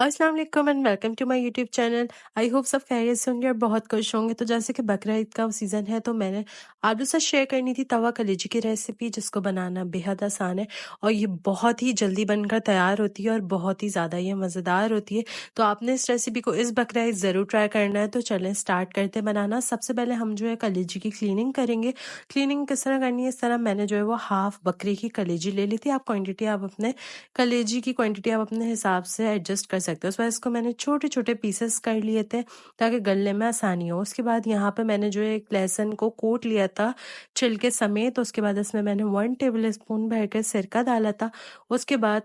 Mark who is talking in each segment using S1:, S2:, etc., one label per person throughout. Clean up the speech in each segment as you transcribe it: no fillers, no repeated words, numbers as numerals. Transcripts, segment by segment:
S1: अस्सलाम वालेकुम and welcome to my YouTube channel. I hope सब खैरियत से होंगे और बहुत खुश होंगे। तो जैसे कि बकरा ईद का सीज़न है तो मैंने आप लोग से शेयर करनी थी तवा कलेजी की रेसिपी, जिसको बनाना बेहद आसान है और ये बहुत ही जल्दी बनकर तैयार होती है और बहुत ही ज़्यादा ये मज़ेदार होती है। तो आपने इस रेसिपी को इस बकरा ईद ज़रूर ट्राई करना है। तो चलें स्टार्ट करते बनाना। सबसे पहले हम जो है कलेजी की क्लीनिंग करेंगे। क्लीनिंग किस तरह करनी है, इस तरह मैंने जो है वो हाफ बकरी की कलेजी ले ली थी। आप क्वान्टिटी आप अपने कलेजी की क्वांटिटी आप अपने हिसाब से एडजस्ट कर सकते हो। उस वजह इसको मैंने छोटे छोटे पीसेस कर लिए थे ताकि गलने में आसानी हो। उसके बाद यहाँ पे मैंने जो एक लहसुन को कूट लिया था छिलके समेत। उसके बाद इसमें मैंने 1 टेबल स्पून भर कर सिरका डाला था। उसके बाद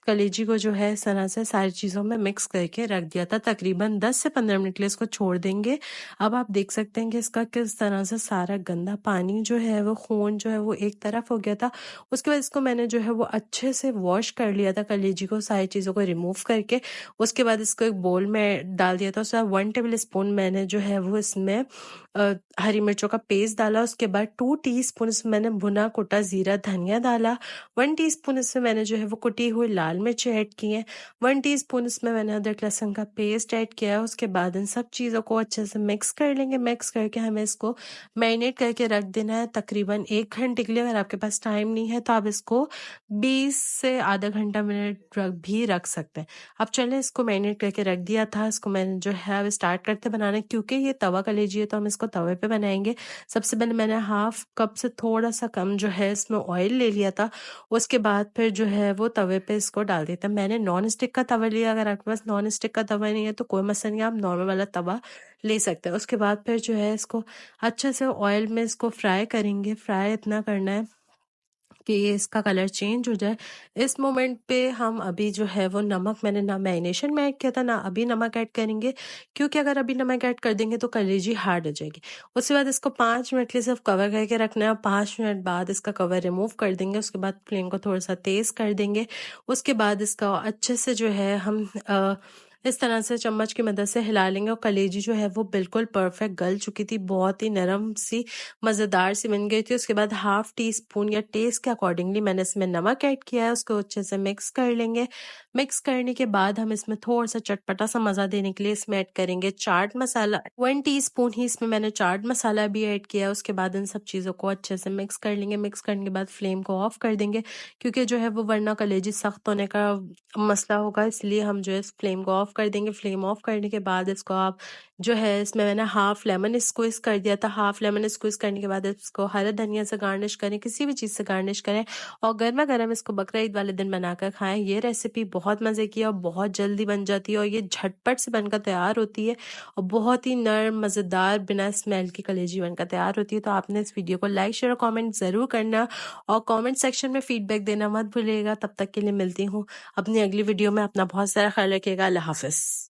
S1: कलेजी को जो है इस तरह से सारी चीज़ों में मिक्स करके रख दिया था। तकरीबन 10 से 15 मिनट के लिए इसको छोड़ देंगे। अब आप देख सकते हैं कि इसका किस तरह से सारा गंदा पानी जो है वो खून जो है वो एक तरफ हो गया था। उसके बाद इसको मैंने जो है वो अच्छे से वॉश कर लिया था कलेजी को, सारी चीज़ों को रिमूव करके। उसके बाद इसको एक बोल में डाल दिया था। उसके बाद 1 टेबल स्पून मैंने जो है वो इसमें हरी मिर्चों का पेस्ट डाला। उसके बाद 2 टीस्पून इसमें मैंने भुना कुटा जीरा धनिया डाला। 1 टीस्पून इसमें मैंने जो है वो कुटी हुई लाल मिर्च ऐड की है। 1 टीस्पून इसमें मैंने अदरक लहसुन का पेस्ट ऐड किया है। उसके बाद इन सब चीज़ों को अच्छे से मिक्स कर लेंगे। मिक्स करके हमें इसको मैरिनेट करके रख देना है तकरीबन 1 घंटे के लिए। अगर आपके पास टाइम नहीं है तो आप इसको 20 से आधा घंटा मिनट भी रख सकते हैं। अब चलें, इसको मैरिनेट करके रख दिया था। इसको मैंने जो है अब स्टार्ट करते बनाना। क्योंकि ये तवा कलेजी है तो हम इसको तवे पे बनाएंगे। सबसे पहले मैंने हाफ कप से थोड़ा सा कम जो है इसमें ऑयल ले लिया था। उसके बाद फिर जो है वो तवे पे इसको डाल दिया था। मैंने नॉन स्टिक का तवा लिया। अगर आपके पास नॉन स्टिक का तवा नहीं है तो कोई मसला नहीं, आप नॉर्मल वाला तवा ले सकते हैं। उसके बाद फिर जो है इसको अच्छे से ऑयल में इसको फ्राई करेंगे। फ्राई इतना करना है कि ये इसका कलर चेंज हो जाए। इस मोमेंट पे हम अभी जो है वो नमक, मैंने ना मैरिनेशन में ऐड किया था ना अभी नमक ऐड करेंगे, क्योंकि अगर अभी नमक ऐड कर देंगे तो कलेजी हार्ड हो जाएगी। उसके बाद इसको 5 मिनट के लिए सिर्फ कवर करके रखना है। 5 मिनट बाद इसका कवर रिमूव कर देंगे। उसके बाद फ्लेम को थोड़ा सा तेज कर देंगे। उसके बाद इसका अच्छे से जो है हम इस तरह से चम्मच की मदद से हिला लेंगे और कलेजी जो है वो बिल्कुल परफेक्ट गल चुकी थी, बहुत ही नरम सी मज़ेदार सी बन गई थी। उसके बाद हाफ टी स्पून या टेस्ट के अकॉर्डिंगली मैंने इसमें नमक ऐड किया है। उसको अच्छे से मिक्स कर लेंगे। मिक्स करने के बाद हम इसमें थोड़ा सा चटपटा सा मज़ा देने के लिए इसमें ऐड करेंगे चाट मसाला। 1 टीस्पून ही इसमें मैंने चाट मसाला भी ऐड किया है। उसके बाद इन सब चीज़ों को अच्छे से मिक्स कर लेंगे। मिक्स करने के बाद फ्लेम को ऑफ कर देंगे, क्योंकि जो है वो वरना कलेजी सख्त होने का मसला होगा, इसलिए हम जो है इस फ्लेम को ऑफ कर देंगे। फ्लेम ऑफ करने के बाद इसको आप जो है इसमें मैंने हाफ लेमन स्क्वीज कर दिया था। हाफ लेमन स्क्वीज करने के बाद इसको हरा धनिया से गार्निश करें, किसी भी चीज़ से गार्निश करें और गर्मा गर्म इसको बकरा ईद वाले दिन बनाकर खाएं। ये रेसिपी बहुत मज़े की है और बहुत जल्दी बन जाती है और ये झटपट से बनकर तैयार होती है और बहुत ही नरम मज़ेदार बिना स्मेल की कलेजी बनकर तैयार होती है। तो आपने इस वीडियो को लाइक शेयर और कॉमेंट ज़रूर करना और कॉमेंट सेक्शन में फीडबैक देना मत भूलिएगा। तब तक के लिए मिलती हूँ अपनी अगली वीडियो में। अपना बहुत सारा ख्याल रखिएगा। अल्लाह हाफिज़।